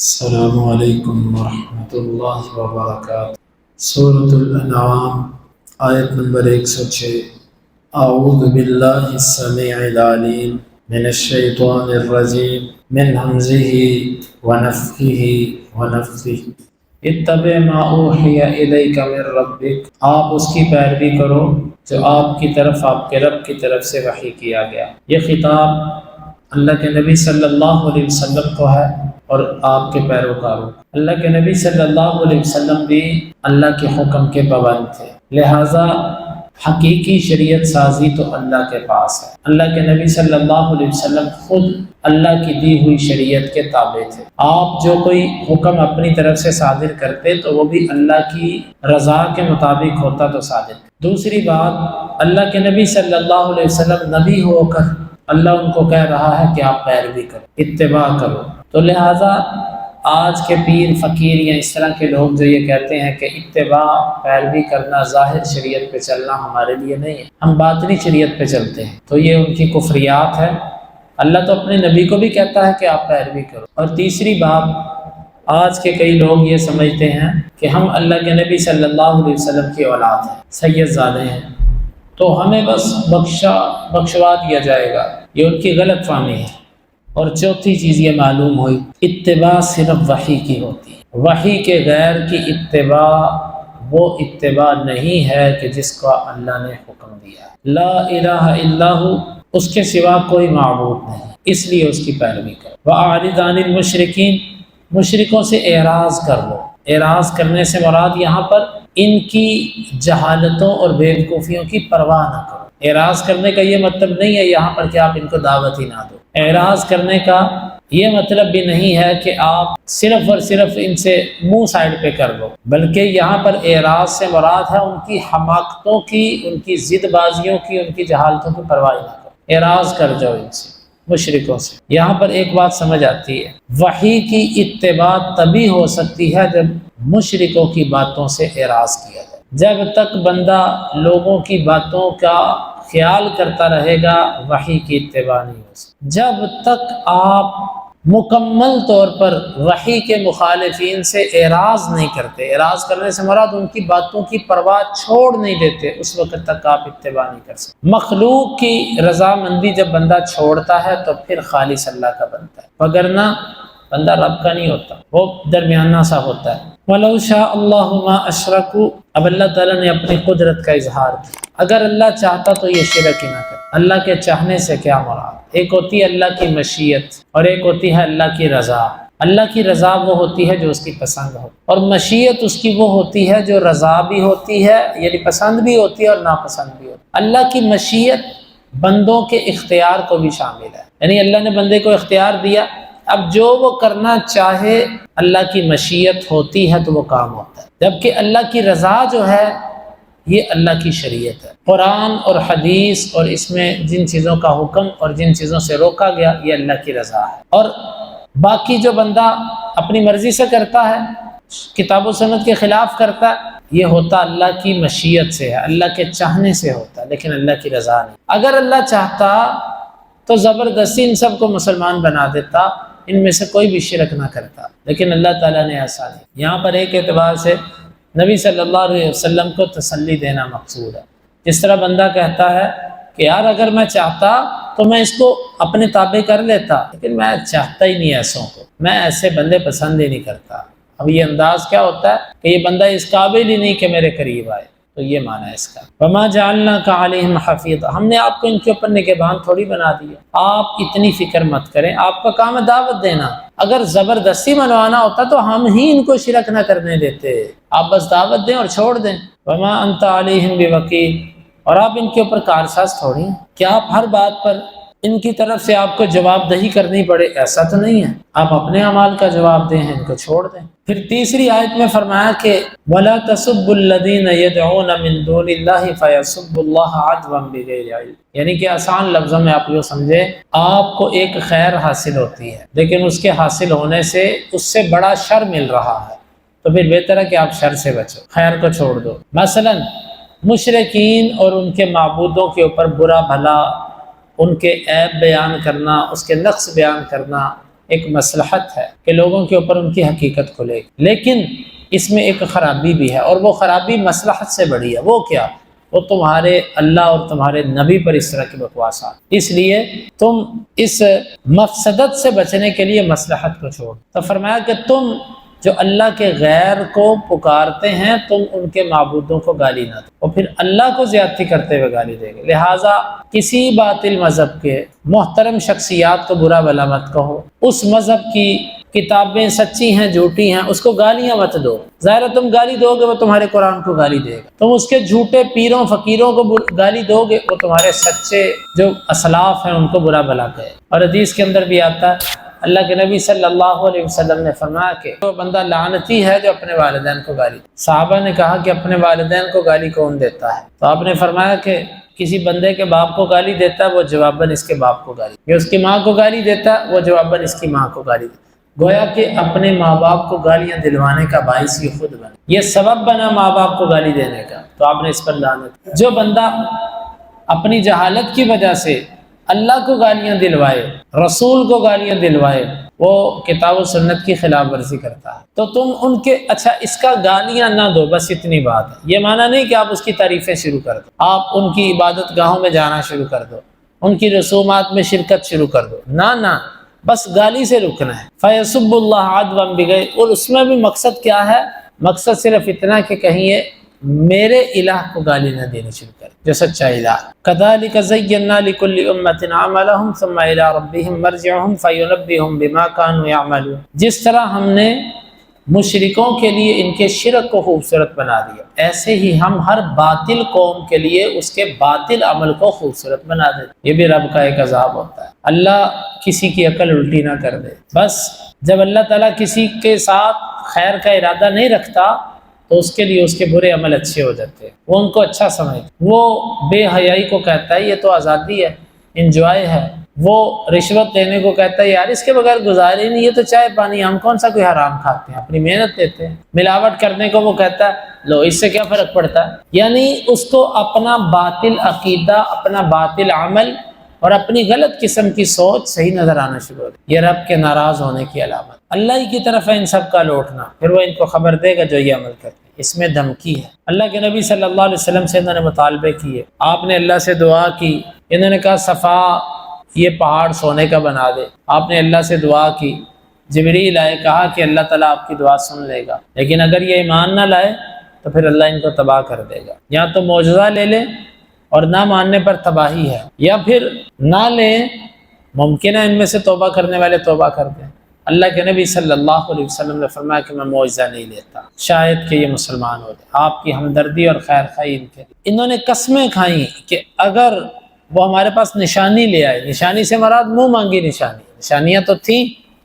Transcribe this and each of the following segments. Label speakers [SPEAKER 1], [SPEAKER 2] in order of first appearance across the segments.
[SPEAKER 1] السلام علیکم ورحمۃ اللہ وبرکاتہ۔ سورۃ الانعام آیت نمبر 106۔ اعوذ باللہ السمیع العلیم من الشیطان الرجیم من ہمزہ ونفخہ ونفثہ۔ اتبع ما اوحی الیک من ربک، آپ اس کی پیروی کرو جو آپ کی طرف آپ کے رب کی طرف سے وحی کیا گیا۔ یہ خطاب اللہ کے نبی صلی اللہ علیہ وسلم کو ہے اور آپ کے پیروکاروں۔ اللہ کے نبی صلی اللہ علیہ وسلم بھی اللہ کے حکم کے پابند تھے، لہٰذا حقیقی شریعت سازی تو اللہ کے پاس ہے۔ اللہ کے نبی صلی اللہ علیہ وسلم خود اللہ کی دی ہوئی شریعت کے تابع تھے۔ آپ جو کوئی حکم اپنی طرف سے صادر کرتے تو وہ بھی اللہ کی رضا کے مطابق ہوتا تو صادر۔ دوسری بات، اللہ کے نبی صلی اللہ علیہ وسلم نبی ہو کر اللہ ان کو کہہ رہا ہے کہ آپ پیروی کرو، اتباع کرو۔ تو لہٰذا آج کے پیر فقیر یا اس طرح کے لوگ جو یہ کہتے ہیں کہ اتباع پیروی کرنا ظاہر شریعت پہ چلنا ہمارے لیے نہیں ہے، ہم باطنی شریعت پہ چلتے ہیں، تو یہ ان کی کفریات ہے۔ اللہ تو اپنے نبی کو بھی کہتا ہے کہ آپ پیروی کرو۔ اور تیسری بات، آج کے کئی لوگ یہ سمجھتے ہیں کہ ہم اللہ کے نبی صلی اللہ علیہ وسلم کی اولاد ہیں، سید زادے ہیں، تو ہمیں بس بخشوا دیا جائے گا۔ یہ ان کی غلط فہمی ہے۔ اور چوتھی چیز یہ معلوم ہوئی، اتباع صرف وحی کی ہوتی ہے، وحی کے غیر کی اتباع وہ اتباع نہیں ہے کہ جس کا اللہ نے حکم دیا۔ لا الہ الا ہو، اس کے سوا کوئی معبود نہیں، اس لیے اس کی پیروی کرو۔ وَأَعْرِضْ عَنِ الْمُشْرِكِينَ، مشرکوں سے اعراض کر لو۔ اعراض کرنے سے مراد یہاں پر ان کی جہالتوں اور بیوقوفیوں کی پرواہ نہ کرو۔ اعراض کرنے کا یہ مطلب نہیں ہے یہاں پر کہ آپ ان کو دعوت ہی نہ دو۔ اعراض کرنے کا یہ مطلب بھی نہیں ہے کہ آپ صرف اور صرف ان سے منہ سائڈ پہ کر لو، بلکہ یہاں پر اعراض سے مراد ہے ان کی حماقتوں کی، ان کی ضد بازیوں کی، ان کی جہالتوں کی پرواہ نہ کرو، اعراض کر جاؤ ان سے، مشرکوں سے۔ یہاں پر ایک بات سمجھ آتی ہے، وحی کی اتباع تبھی ہو سکتی ہے جب مشرکوں کی باتوں سے اعراض کیا جائے۔ جب تک بندہ لوگوں کی باتوں کا خیال کرتا رہے گا، وحی کی اتباع نہیں ہو سکتی۔ جب تک آپ مکمل طور پر وحی کے مخالفین سے اعراض نہیں کرتے، اعراض کرنے سے مراد ان کی باتوں کی پرواہ چھوڑ نہیں دیتے، اس وقت تک آپ اتباع نہیں کر سکتے۔ مخلوق کی رضامندی جب بندہ چھوڑتا ہے تو پھر خالص اللہ کا بنتا ہے، وگرنہ بندہ رب کا نہیں ہوتا، وہ درمیانہ سا ہوتا ہے۔ وَلَوْ شَاءَ اللَّهُ مَا أَشْرَكُوا، اب اللہ تعالیٰ نے اپنی قدرت کا اظہار کیا۔ اگر اللہ چاہتا تو یہ شرک ہی نہ کرے۔ اللہ کے چاہنے سے کیا مراد؟ ایک ہوتی ہے اللہ کی مشیت اور ایک ہوتی ہے اللہ کی رضا۔ اللہ کی رضا وہ ہوتی ہے جو اس کی پسند ہو، اور مشیت اس کی وہ ہوتی ہے جو رضا بھی ہوتی ہے، یعنی پسند بھی ہوتی ہے اور ناپسند بھی ہوتی ہے۔ اللہ کی مشیت بندوں کے اختیار کو بھی شامل ہے، یعنی اللہ نے بندے کو اختیار دیا، اب جو وہ کرنا چاہے اللہ کی مشیت ہوتی ہے تو وہ کام ہوتا ہے، جبکہ اللہ کی رضا جو ہے یہ اللہ کی شریعت ہے۔ قرآن اور حدیث اور اس میں جن چیزوں کا حکم اور جن چیزوں سے روکا گیا یہ اللہ کی رضا ہے، اور باقی جو بندہ اپنی مرضی سے کرتا ہے، کتاب و سنت کے خلاف کرتا ہے، یہ ہوتا اللہ کی مشیت سے ہے، اللہ کے چاہنے سے ہوتا ہے، لیکن اللہ کی رضا نہیں۔ اگر اللہ چاہتا تو زبردستی ان سب کو مسلمان بنا دیتا، ان میں سے کوئی بھی شرک نہ کرتا، لیکن اللہ تعالیٰ نے ایسا نہیں۔ یہاں پر ایک اعتبار سے نبی صلی اللہ علیہ وسلم کو تسلی دینا مقصود ہے۔ جس طرح بندہ کہتا ہے کہ یار اگر میں چاہتا تو میں اس کو اپنے تابع کر لیتا، لیکن میں چاہتا ہی نہیں ایسوں کو، میں ایسے بندے پسند ہی نہیں کرتا۔ اب یہ انداز کیا ہوتا ہے کہ یہ بندہ اس قابل ہی نہیں کہ میرے قریب آئے، تو یہ معنی ہے اس کا۔ وَمَا جَعَلْنَاكَ عَلَيْهِمْ حَفِيظًا، ہم نے آپ کو ان کے اوپر نگہبان تھوڑی بنا دیا، آپ اتنی فکر مت کریں، آپ کا کام ہے دعوت دینا۔ اگر زبردستی منوانا ہوتا تو ہم ہی ان کو شرک نہ کرنے دیتے، آپ بس دعوت دیں اور چھوڑ دیں۔ وَمَا أَنْتَ عَلَيْهِمْ بِوَكِيلٍ، اور آپ ان کے اوپر کارساز تھوڑی ہیں کہ آپ ہر بات پر ان کی طرف سے آپ کو جواب دہی کرنی پڑے، ایسا تو نہیں ہے، آپ اپنے اعمال کا جواب دیں، ان کو چھوڑ دیں۔ پھر تیسری آیت میں فرمایا کہ وَلَا تَسُبُّوا الَّذِينَ يَدْعُونَ مِن دُونِ اللَّهِ فَيَسُبُّوا اللَّهَ عَدْوًا بِغَيْرِ عِلْمٍ، یعنی کہ آسان لفظوں میں آپ یہ سمجھے، آپ کو ایک خیر حاصل ہوتی ہے لیکن اس کے حاصل ہونے سے اس سے بڑا شر مل رہا ہے، تو پھر بہتر ہے کہ آپ شر سے بچو، خیر کو چھوڑ دو۔ مثلا مشرکین اور ان کے معبودوں کے اوپر برا بھلا، ان کے عیب بیان کرنا، اس کے نقص بیان کرنا، ایک مصلحت ہے کہ لوگوں کے اوپر ان کی حقیقت کھلے گی، لیکن اس میں ایک خرابی بھی ہے، اور وہ خرابی مصلحت سے بڑی ہے۔ وہ کیا؟ وہ تمہارے اللہ اور تمہارے نبی پر اس طرح کی بکواسات۔ اس لیے تم اس مفسدت سے بچنے کے لیے مصلحت کو چھوڑ۔ تو فرمایا کہ تم جو اللہ کے غیر کو پکارتے ہیں تم ان کے معبودوں کو گالی نہ دو، اور پھر اللہ کو زیادتی کرتے ہوئے گالی دے گے۔ لہٰذا کسی باطل مذہب کے محترم شخصیات کو برا بھلا مت کہو، اس مذہب کی کتابیں سچی ہیں جھوٹی ہیں اس کو گالیاں مت دو۔ ظاہر ہے تم گالی دو گے وہ تمہارے قرآن کو گالی دے گا، تم اس کے جھوٹے پیروں فقیروں کو گالی دو گے وہ تمہارے سچے جو اسلاف ہیں ان کو برا بھلا کہے۔ اور حدیث کے اندر بھی آتا ہے، اللہ کے نبی صلی اللہ علیہ وسلم نے فرمایا کہ وہ بندہ لعنتی ہے جو اپنے والدین کو گالی دے۔ صحابہ نے کہا کہ اپنے والدین کو گالی کون دیتا ہے؟ تو آپ نے فرمایا کہ کسی بندے کے باپ کو گالی دیتا ہے وہ جواباً اس کے باپ کو گالی، یا اس کی ماں کو گالی دیتا ہے وہ جواباً اس کی ماں کو گالی دیتا ہے۔ گویا کہ اپنے ماں باپ کو گالیاں دلوانے کا باعث یہ خود بنا، یہ سبب بنا ماں باپ کو گالی دینے کا، تو آپ نے اس پر لعنت۔ جو بندہ اپنی جہالت کی وجہ سے اللہ کو گالیاں دلوائے، رسول کو گالیاں دلوائے، وہ کتاب و سنت کی خلاف ورزی کرتا ہے۔ تو تم ان کے اچھا اس کا گالیاں نہ دو، بس اتنی بات ہے۔ یہ معنی نہیں کہ آپ اس کی تعریفیں شروع کر دو، آپ ان کی عبادت گاہوں میں جانا شروع کر دو، ان کی رسومات میں شرکت شروع کر دو، نہ بس گالی سے رکنا ہے۔ فَيَسُبُّ اللَّهَ عَدْوًا بِغَيْرِ، اور اس میں بھی مقصد کیا ہے؟ مقصد صرف اتنا کہ کہیں میرے الہ کو گالی نہ دینی شروع کرے جو سچا الہ۔ كَذَلِكَ زَيَّنَّا لِكُلِّ أُمَّةٍ عَمَلَهُمْ ثُمَّ إِلَىٰ رَبِّهِمْ مَرْجِعُهُمْ فَيُنَبِّئُهُم بِمَا كَانُوا يَعْمَلُونَ۔ جس طرح ہم نے مشرکوں کے لیے ان کے شرک کو خوبصورت بنا دیا، ایسے ہی ہم ہر باطل قوم کے لیے اس کے باطل عمل کو خوبصورت بنا دیتے۔ یہ بھی رب کا ایک عذاب ہوتا ہے، اللہ کسی کی عقل الٹی نہ کر دے۔ بس جب اللہ تعالیٰ کسی کے ساتھ خیر کا ارادہ نہیں رکھتا تو اس کے لیے اس کے برے عمل اچھے ہو جاتے ہیں، وہ ان کو اچھا سمجھتے، وہ بے حیائی کو کہتا ہے یہ تو آزادی ہے، انجوائے ہے، وہ رشوت دینے کو کہتا ہے یار اس کے بغیر گزارے نہیں، یہ تو چائے پانی، ہم کون سا کوئی حرام کھاتے ہیں، اپنی محنت دیتے ہیں۔ ملاوٹ کرنے کو وہ کہتا ہے لو اس سے کیا فرق پڑتا ہے، یعنی اس کو اپنا باطل عقیدہ، اپنا باطل عمل اور اپنی غلط قسم کی سوچ صحیح نظر آنا شروع ہو گئی۔ یہ رب کے ناراض ہونے کی علامت، اللہ ہی کی طرف ہے ان سب کا لوٹنا، پھر وہ ان کو خبر دے گا جو یہ عمل کرتے ہیں۔ اس میں دھمکی ہے۔ اللہ کے نبی صلی اللہ علیہ وسلم سے انہوں نے مطالبے کیے، آپ نے اللہ سے دعا کی، انہوں نے کہا صفا یہ پہاڑ سونے کا بنا دے، آپ نے اللہ سے دعا کی، جبریل آئے، کہا کہ اللہ تعالیٰ آپ کی دعا سن لے گا، لیکن اگر یہ ایمان نہ لائے تو پھر اللہ ان کو تباہ کر دے گا۔ یا تو معجزہ لے لیں اور نہ ماننے پر تباہی ہے، یا پھر نہ لیں، ممکن ہے ان میں سے توبہ کرنے والے توبہ کر دیں۔ اللہ کے نبی صلی اللہ علیہ وسلم نے فرمایا کہ میں معجزہ نہیں لیتا، شاید کہ یہ مسلمان ہو جائے۔ آپ کی ہمدردی اور خیر خواہی ان کے لیے انہوں نے قسمیں کھائیں کہ اگر وہ ہمارے پاس نشانی لے آئے، نشانی سے مراد منہ مانگی نشانی، نشانیاں تو تھیں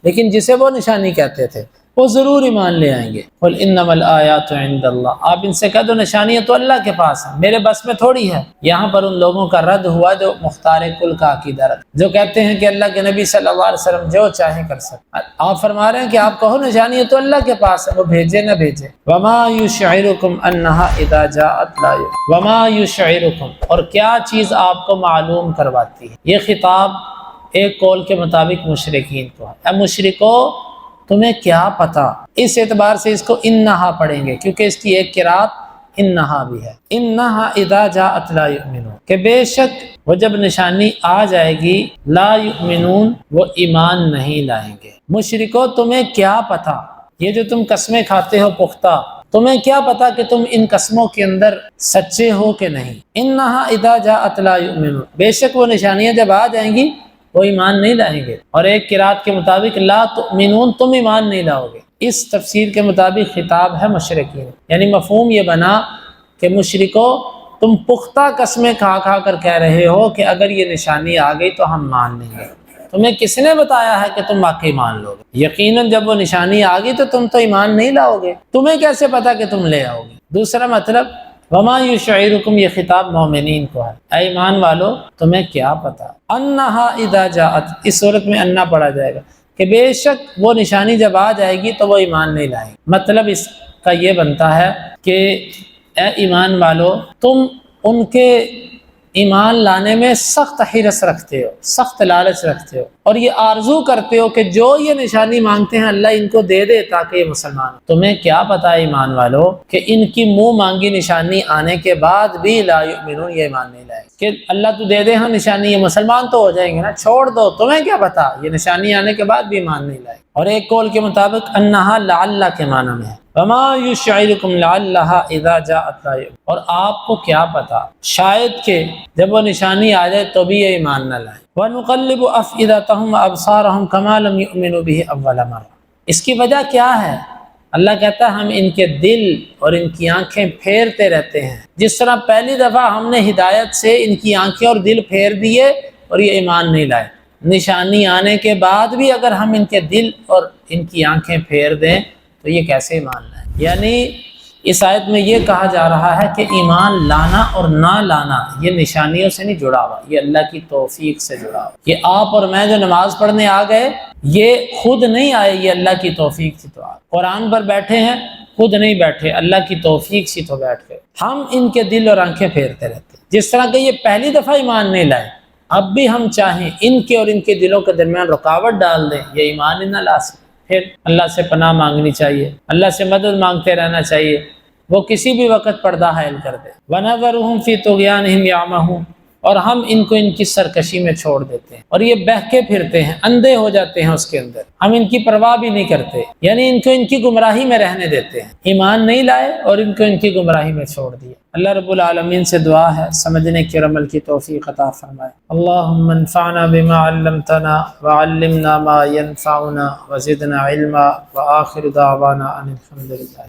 [SPEAKER 1] لیکن جسے وہ نشانی کہتے تھے وہ ضرور ایمان لے آئیں گے۔ قل انما الآیات عند اللہ، آپ ان سے کہہ دو نشانیاں تو اللہ کے پاس ہیں، میرے بس میں تھوڑی ہے۔ یہاں پر ان لوگوں کا رد ہوا جو مختار کل کا عقیدہ رد، جو کہتے ہیں کہ اللہ کے نبی صلی اللہ علیہ وسلم جو چاہیں کر سکتے۔ آپ فرما رہے ہیں کہ آپ کہو نشانیاں تو اللہ کے پاس ہے، وہ بھیجے نہ بھیجے۔ وما یشعرکم انہا اذا جاءت لا وما یشعرکم، اور کیا چیز آپ کو معلوم کرواتی ہے۔ یہ خطاب ایک قول کے مطابق مشرکین کو ہے، اے مشرکو تمہیں کیا پتا۔ اس اعتبار سے اس کو انہا پڑھیں گے کیونکہ اس کی ایک قرات انہا بھی ہے، انہا اذا جاءت لا یؤمنون، کہ بے شک وہ جب نشانی آ جائے گی لا یؤمنون، وہ ایمان نہیں لائیں گے۔ مشرکو تمہیں کیا پتا، یہ جو تم قسمیں کھاتے ہو پختہ، تمہیں کیا پتا کہ تم ان قسموں کے اندر سچے ہو کہ نہیں۔ انہا اذا جاءت لا یؤمنون، بے شک وہ نشانیاں جب آ جائیں گی وہ ایمان نہیں لائیں گے۔ اور ایک قرات کے مطابق لا تؤمنون، تم ایمان نہیں لاؤ گے۔ اس تفسیر کے مطابق خطاب ہے مشرکین، یعنی مفہوم یہ بنا کہ مشرکو تم پختہ قسمیں کھا کھا کر کہہ رہے ہو کہ اگر یہ نشانی آ گئی تو ہم مان لیں گے، تمہیں کس نے بتایا ہے کہ تم واقعی مان لو گے؟ یقیناً جب وہ نشانی آ گئی تو تم تو ایمان نہیں لاؤ گے، تمہیں کیسے پتا کہ تم لے آؤ گے؟ دوسرا مطلب وما یشعرکم، یہ خطاب مومنین کو ہے، اے ایمان والو تمہیں کیا پتا۔ انہا اذا جاءت، اس صورت میں انہا پڑھا جائے گا کہ بے شک وہ نشانی جب آ جائے گی تو وہ ایمان نہیں لائیں گے۔ مطلب اس کا یہ بنتا ہے کہ اے ایمان والو تم ان کے ایمان لانے میں سخت حرص رکھتے ہو، سخت لالچ رکھتے ہو، اور یہ آرزو کرتے ہو کہ جو یہ نشانی مانگتے ہیں اللہ ان کو دے دے تاکہ یہ مسلمان ہو۔ تمہیں کیا پتا ایمان والو کہ ان کی منہ مانگی نشانی آنے کے بعد بھی لا یؤمنون، یہ ایمان نہیں لائے کہ اللہ تو دے دے ہاں نشانی، یہ مسلمان تو ہو جائیں گے نا، چھوڑ دو، تمہیں کیا پتا، یہ نشانی آنے کے بعد بھی ایمان نہیں لائے۔ اور ایک قول کے مطابق انہا لعل کے معنی میں ہے، وما یشعرکم لعلھا اذا جاءت لا یؤمنون، اور آپ کو کیا پتا شاید کہ جب وہ نشانی آ جائے تو بھی یہ ایمان نہ لائے۔ وَنُقَلِّبُ أَفْئِدَتَهُمْ وَأَبْصَارَهُمْ كَمَا لَمْ يُؤْمِنُوا بِهِ أَوَّلَ مَرَّةٍ، اس کی وجہ کیا ہے؟ اللہ کہتا ہے ہم ان کے دل اور ان کی آنکھیں پھیرتے رہتے ہیں، جس طرح پہلی دفعہ ہم نے ہدایت سے ان کی آنکھیں اور دل پھیر دیے اور یہ ایمان نہیں لائے، نشانی آنے کے بعد بھی اگر ہم ان کے دل اور ان کی آنکھیں پھیر دیں تو یہ کیسے ایمان لائیں؟ یعنی اس آیت میں یہ کہا جا رہا ہے کہ ایمان لانا اور نہ لانا یہ نشانیوں سے نہیں جڑا ہوا، یہ اللہ کی توفیق سے جڑا ہوا۔ کہ آپ اور میں جو نماز پڑھنے آ گئے یہ خود نہیں آئے، یہ اللہ کی توفیق سے تو آئے۔ قرآن پر بیٹھے ہیں خود نہیں بیٹھے، اللہ کی توفیق سے تو بیٹھ گئے۔ ہم ان کے دل اور آنکھیں پھیرتے رہتے ہیں، جس طرح کہ یہ پہلی دفعہ ایمان نہیں لائے، اب بھی ہم چاہیں ان کے اور ان کے دلوں کے درمیان رکاوٹ ڈال دیں، یہ ایمان ہی نہ لا سکتے۔ پھر اللہ سے پناہ مانگنی چاہیے، اللہ سے مدد مانگتے رہنا چاہیے، وہ کسی بھی وقت پردہ حائل کر دے۔ وَنَذَرُهُمْ فِي طُغْيَانِهِمْ يَعْمَهُونَ، اور ہم ان کو ان کی سرکشی میں چھوڑ دیتے ہیں اور یہ بہکے پھرتے ہیں، اندھے ہو جاتے ہیں اس کے اندر، ہم ان کی پرواہ بھی نہیں کرتے، یعنی ان کو ان کی گمراہی میں رہنے دیتے ہیں، ایمان نہیں لائے اور ان کو ان کی گمراہی میں چھوڑ دیا۔ اللہ رب العالمین سے دعا ہے سمجھنے کی اور عمل کی توفیق عطا فرمائے۔ اللہم انفعنا بما علمتنا وعلمنا ما ينفعنا وزدنا علما وآخر دعوانا ان الحمد للہ۔